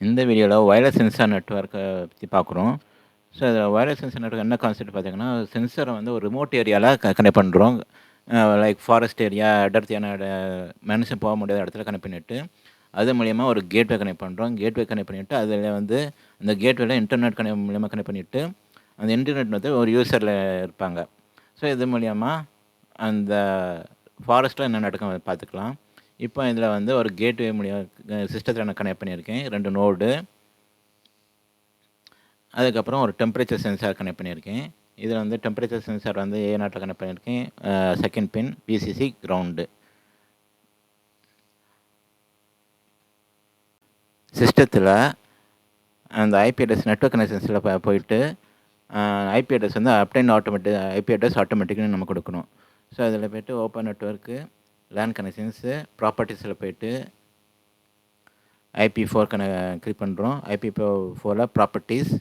இந்த வீடியோவில் wireless sensor நெட்வொர்க்கை பற்றி பார்க்குறோம். ஸோ இதில் வயர்லெஸ் சென்சார் நெட்வொர்க் என்ன கான்செப்ட் பார்த்தீங்கன்னா, சென்சரை வந்து ஒரு ரிமோட் ஏரியாவில் கனெக்ட் பண்ணுறோம். லைக் ஃபாரஸ்ட் ஏரியா, அடர்த்தியான மனுஷன் போக முடியாத இடத்துல கனெக்ட் பண்ணிவிட்டு, அது மூலியமாக ஒரு கேட்வே கனெக்ட் பண்ணுறோம். கேட்வே கனெக்ட் பண்ணிவிட்டு அதில் வந்து அந்த கேட்வேல இன்டர்நெட் மூலியமாக கனெக்ட் பண்ணிவிட்டு, அந்த இன்டர்நெட் வந்து ஒரு யூசரில் இருப்பாங்க. ஸோ இது மூலியமா அந்த ஃபாரஸ்ட்டில் என்ன நடக்கும் பார்த்துக்கலாம். இப்போ இதில் வந்து ஒரு கேட்வே சிஸ்டத்தில் நான் கனெக்ட் பண்ணியிருக்கேன். 2 நோடு, அதுக்கப்புறம் ஒரு டெம்பரேச்சர் சென்சார் கனெக்ட் பண்ணியிருக்கேன். இதில் வந்து டெம்பரேச்சர் சென்சார் வந்து A0 கனெக்ட் பண்ணியிருக்கேன். Second pin VCC ground. சிஸ்டத்தில் அந்த ஐபி அட்ரஸ் நெட்வொர்க் கனெக்ஷன்ஸில் போயிட்டு ஐபி அட்ரஸ் வந்து அப்டைன் ஐபி அட்ரஸ் ஆட்டோமேட்டிக்னு நம்ம கொடுக்கணும். ஸோ அதில் போய்ட்டு ஓப்பன் நெட்வொர்க்கு, லேன் கனெக்ஷன்ஸு, ப்ராப்பர்ட்டிஸில் போய்ட்டு IP4 கிளிக் பண்ணுறோம். IP4ல் ப்ராப்பர்ட்டிஸ்,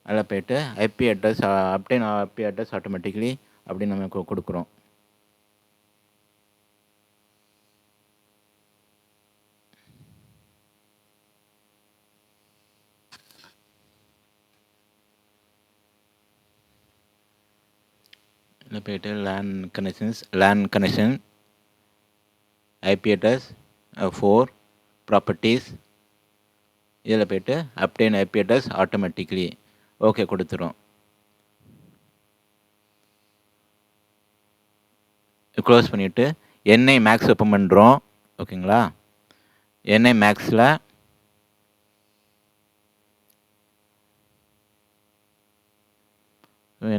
அதில் போய்ட்டு IP address obtain IP address automatically அப்படின்னு நம்ம கொடுக்குறோம். இதில் போய்ட்டு LAN connection IP address 4 properties, இதில் போய்ட்டு obtain IP address automatically okay கொடுத்துரும். க்ளோஸ் பண்ணிவிட்டு NI மேக்ஸ் ஓப்பன் பண்ணுறோம். ஓகேங்களா? NI மேக்ஸில்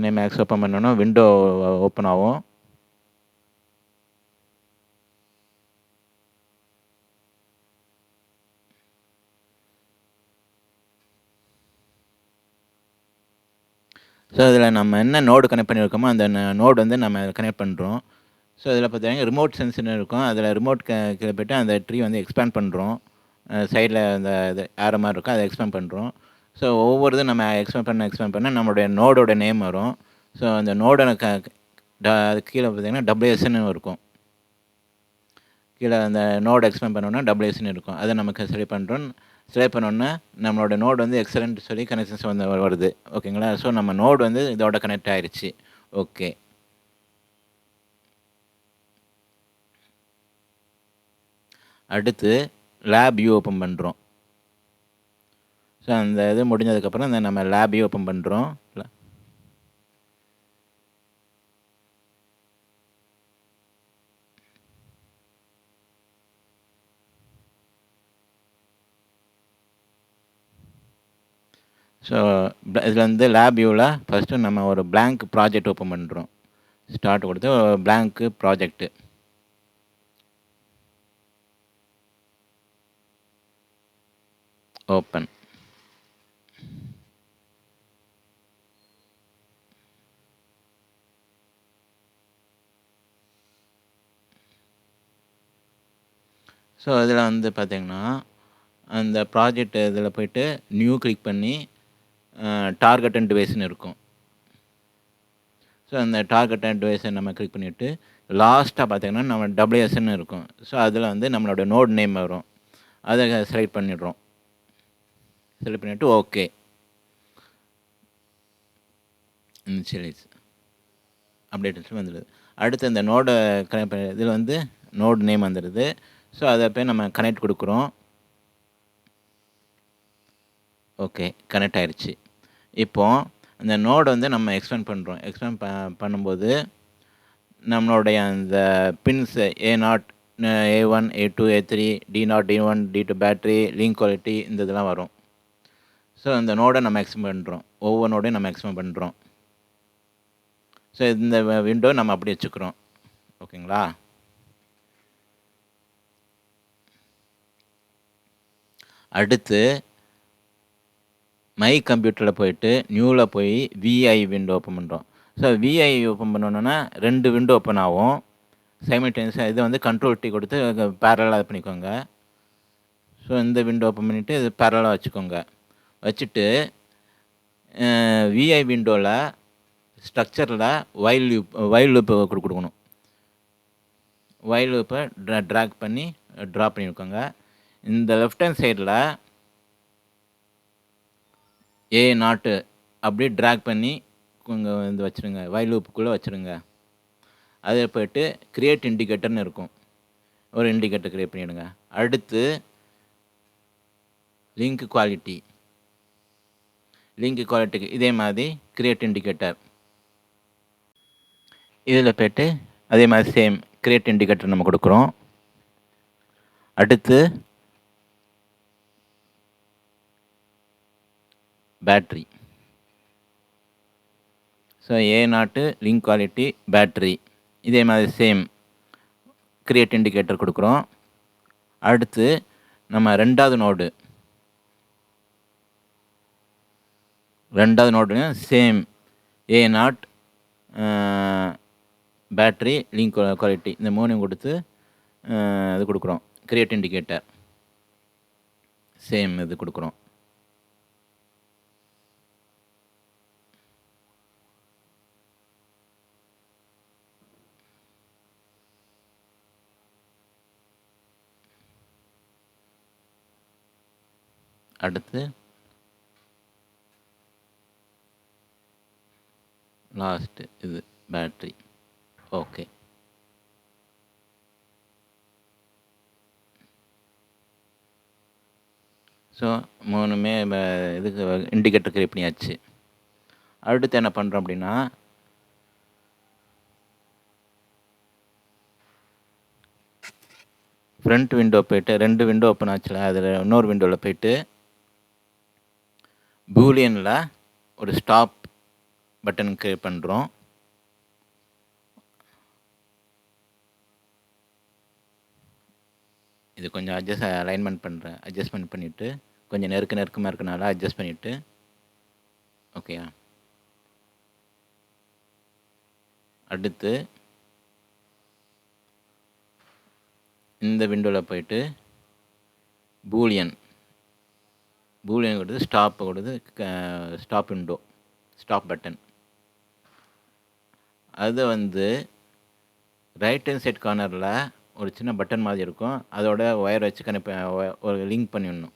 NI மேக்ஸ் ஓப்பன் பண்ணோன்னா விண்டோ ஓப்பன் ஆகும். ஸோ இதில் நம்ம என்ன நோடு கனெக்ட் பண்ணியிருக்கோமோ அந்த நோடு வந்து நம்ம கனெக்ட் பண்ணுறோம். ஸோ இதில் பார்த்தீங்கன்னா ரிமோட் சென்சர்னு இருக்கும். அதில் ரிமோட் கீழே போய்ட்டு அந்த ட்ரீ வந்து எக்ஸ்பேண்ட் பண்ணுறோம். சைடில் அந்த இது ஆரோ மாதிரி இருக்கும், அதை எக்ஸ்பேண்ட் பண்ணுறோம். ஸோ ஒவ்வொரு இதும் நம்ம எக்ஸ்பேண்ட் பண்ண நம்மளுடைய நோடோட நேம் வரும். ஸோ அந்த நோடோட அது கீழே பார்த்தீங்கன்னா WSன்னு இருக்கும். கீழே அந்த நோடு எக்ஸ்பேண்ட் பண்ணோன்னா WSன்னு இருக்கும். அதை நமக்கு செலக்ட் பண்ணுறோம். செலக்ட் பண்ணோன்னா நம்மளோட நோடு வந்து எக்ஸலண்ட் சொல்லி கனெக்ஷன்ஸ் வந்து வருது. ஓகேங்களா? ஸோ நம்ம நோடு வந்து இதோட கனெக்ட் ஆயிடுச்சு. ஓகே. அடுத்து லேப் வியூ ஓப்பன் பண்ணுறோம். ஸோ அந்த இது முடிஞ்சதுக்கப்புறம் நம்ம லேப் வியூ ஓப்பன் பண்ணுறோம். ஸோ இதில் வந்து லேப் வியூவில் ஃபஸ்ட்டு நம்ம ஒரு பிளாங்க் ப்ராஜெக்ட் ஓப்பன் பண்ணுறோம். ஸ்டார்ட் கொடுத்து பிளாங்க் ப்ராஜெக்ட்டு ஓப்பன். ஸோ இதில் வந்து பார்த்திங்கன்னா அந்த ப்ராஜெக்ட் இதில் போய்ட்டு நியூ கிளிக் பண்ணி டார்கெட் அண்ட் டிவைஸ்ன்னு இருக்கும். ஸோ அந்த டார்கெட் அண்ட் டிவைஸை நம்ம கிளிக் பண்ணிவிட்டு லாஸ்ட்டாக பார்த்திங்கன்னா நம்ம WSன்னு இருக்கும். ஸோ அதில் வந்து நம்மளோட நோட் நேம் வரும். அதை செலக்ட் பண்ணிடுறோம். செலக்ட் பண்ணிவிட்டு ஓகே. இனிஷியலைஸ் அப்டேட் வந்துடுது. அடுத்து இந்த நோடை கனெக்ட் பண்ணி இதில் வந்து நோட் நேம் வந்துடுது. ஸோ அதை போய் நம்ம கனெக்ட் கொடுக்குறோம். ஓகே, கனெக்ட் ஆயிடுச்சு. இப்போது அந்த நோடை வந்து நம்ம எக்ஸ்பேண்ட் பண்ணுறோம். எக்ஸ்பேண்ட் பண்ணும்போது நம்மளுடைய அந்த pins A0, A1, A2, A3, D0, D1, D2 battery, link quality இந்த இதெல்லாம் வரும். ஸோ இந்த நோடை நம்ம எக்ஸ்பேண்ட் பண்ணுறோம். ஒவ்வொரு நோடையும் நம்ம எக்ஸ்பேண்ட் பண்ணுறோம். ஸோ இந்த விண்டோ நம்ம அப்படி வச்சுக்கிறோம். ஓகேங்களா? அடுத்து மை கம்ப்யூட்டரில் போயிட்டு நியூவில் போய் VI விண்டோ ஓப்பன் பண்ணுறோம். ஸோ VI ஓப்பன் பண்ணோன்னா 2 விண்டோ ஓப்பன் ஆகும் சைமல்டேனியஸாக. இது வந்து கண்ட்ரோல் T கொடுத்து பேரலாக இது பண்ணிக்கோங்க. ஸோ இந்த விண்டோ ஓப்பன் பண்ணிவிட்டு இது பேரலாக வச்சுக்கோங்க. வச்சுட்டு VI விண்டோவில் ஸ்ட்ரக்சரில் வைல் லூப் கொடுக்கணும். வைல் லூப்பை ட்ராக் பண்ணி ட்ரா பண்ணியிருக்கோங்க. இந்த லெஃப்ட் ஹேண்ட் சைடில் ஏ நாட்டு அப்படியே ட்ராக் பண்ணி கொஞ்சம் வந்து வச்சுருங்க, வைல் லூப்புக்குள்ளே வச்சுருங்க. அதில் போய்ட்டு கிரியேட் இண்டிகேட்டர்னு இருக்கும், ஒரு இண்டிகேட்டர் கிரியேட் பண்ணிவிடுங்க. அடுத்து லிங்க் குவாலிட்டிக்கு இதே மாதிரி கிரியேட் இண்டிகேட்டர். இதில் போய்ட்டு அதே மாதிரி சேம் கிரியேட் இண்டிகேட்டர் நம்ம கொடுக்குறோம். அடுத்து பேட்ரி. ஸோ ஏ நாட்டு லிங்க் குவாலிட்டி பேட்ரி இதே மாதிரி சேம் கிரியேட் இண்டிகேட்டர் கொடுக்குறோம். அடுத்து நம்ம ரெண்டாவது நோடுலையும் சேம் ஏ நாட் பேட்ரி லிங்க் குவாலிட்டி இந்த மூணையும் கொடுத்து இது கொடுக்குறோம், கிரியேட் இண்டிகேட்டர் சேம் இது கொடுக்குறோம். அடுத்து லாஸ்ட்டு இது பேட்ரி. ஓகே. ஸோ மூணுமே இதுக்கு இண்டிகேட்டர் கிரியேட் பண்ணியாச்சு. அடுத்து என்ன பண்ணுறோம் அப்படின்னா, ஃப்ரண்ட் விண்டோ போய்ட்டு 2 விண்டோ ஓப்பன் ஆச்சுல, அதில் இன்னொரு விண்டோவில் போய்ட்டு பூலியனில் ஒரு ஸ்டாப் பட்டன் கிரியேட் பண்ணுறோம். இது கொஞ்சம் அட்ஜஸ்ட்மெண்ட் பண்ணிவிட்டு கொஞ்சம் நெருக்கமாக இருக்கனால அட்ஜஸ்ட் பண்ணிவிட்டு ஓகேயா. அடுத்து இந்த விண்டோவில் போய்ட்டு பூலியன் கொடுத்து ஸ்டாப் விண்டோ ஸ்டாப் பட்டன். அதை வந்து ரைட் ஹேண்ட் சைட் கார்னரில் ஒரு சின்ன பட்டன் மாதிரி இருக்கும், அதோட ஒயர் வச்சு ஒரு லிங்க் பண்ணிடணும்.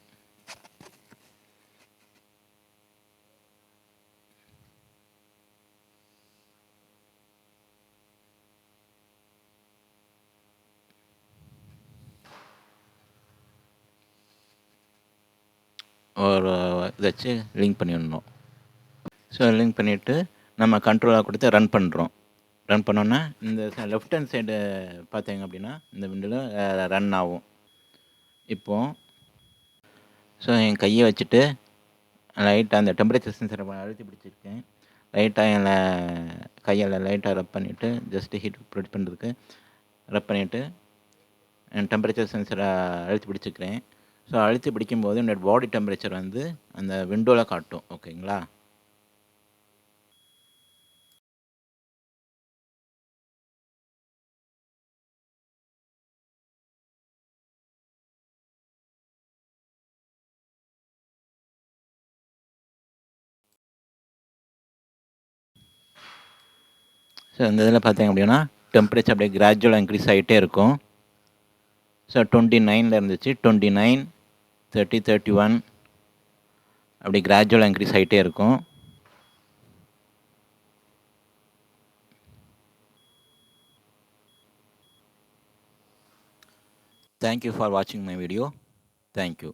ஒரு இதை வச்சு லிங்க் பண்ணிடணும். ஸோ லிங்க் பண்ணிவிட்டு நம்ம கண்ட்ரோலாக கொடுத்து ரன் பண்ணுறோம். ரன் பண்ணோன்னா இந்த லெஃப்ட் ஹேண்ட் சைடு பார்த்தீங்க அப்படின்னா இந்த விண்டோவில் ரன் ஆகும். இப்போது ஸோ என் கையை வச்சுட்டு லைட்டாக அந்த டெம்பரேச்சர் சென்சரை அழுத்தி பிடிச்சிருக்கேன். லைட்டாக என் கையில் லைட்டாக ரப் பண்ணிவிட்டு ஜஸ்ட்டு ஹீட் ப்ரொடியூஸ் பண்ணுறதுக்கு ரப் பண்ணிவிட்டு என் டெம்பரேச்சர் சென்சரை அழுத்தி பிடிச்சிக்கிறேன். ஸோ அழுத்தி பிடிக்கும்போது என்னோடய பாடி டெம்பரேச்சர் வந்து அந்த விண்டோவில் காட்டும். ஓகேங்களா. ஸோ இந்த இதில் பார்த்தீங்க அப்படின்னா டெம்பரேச்சர் அப்படியே கிராஜுவலாக இன்க்ரீஸ் ஆகிட்டே இருக்கும். ஸோ 29 இருந்துச்சு, 29, 30, 31 அப்படி கிராஜுவலாக இன்க்ரீஸ் ஆகிட்டே இருக்கும். Thank you for watching my video. Thank you.